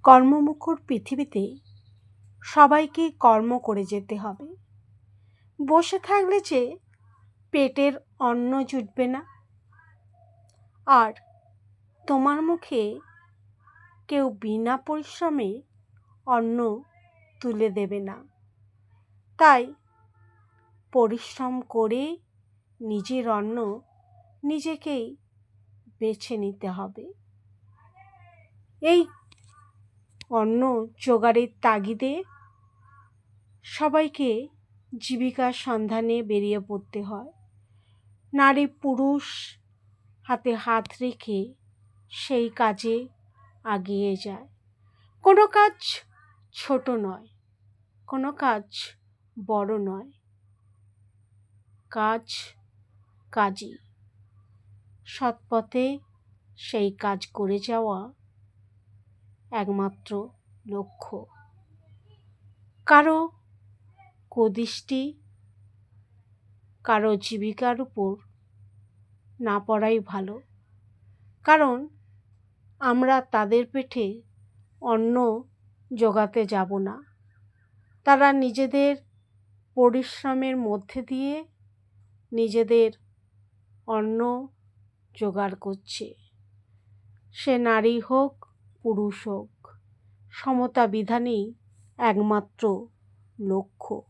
কর্মমুখর পৃথিবীতে সবাইকে কর্ম করে যেতে হবে। বসে থাকলে যে পেটের অন্ন জুটবে না, আর তোমার মুখে কেউ বিনা পরিশ্রমে অন্ন তুলে দেবে না। তাই পরিশ্রম করে নিজের অন্ন নিজেকেই বেছে নিতে হবে। এই অন্ন জোগাড়ের তাগিদে সবাইকে জীবিকার সন্ধানে বেরিয়ে পড়তে হয়। নারী পুরুষ হাতে হাত রেখে সেই কাজে এগিয়ে যায়। কোনো কাজ ছোট নয়, কোনো কাজ বড় নয়, কাজ কাজই। সৎ পথে সেই কাজ করে যাওয়া একমাত্র লক্ষ্য। কারো কুদৃষ্টি, কারো জীবিকার উপর না পড়াই ভালো। কারণ আমরা তাদের পেটে অন্ন জোগাতে যাব না। তারা নিজেদের পরিশ্রমের মধ্যে দিয়ে নিজেদের অন্ন জোগাড় করছে। সে নারী হোক পুরুষ হোক, সমতা বিধানই একমাত্র লক্ষ্য।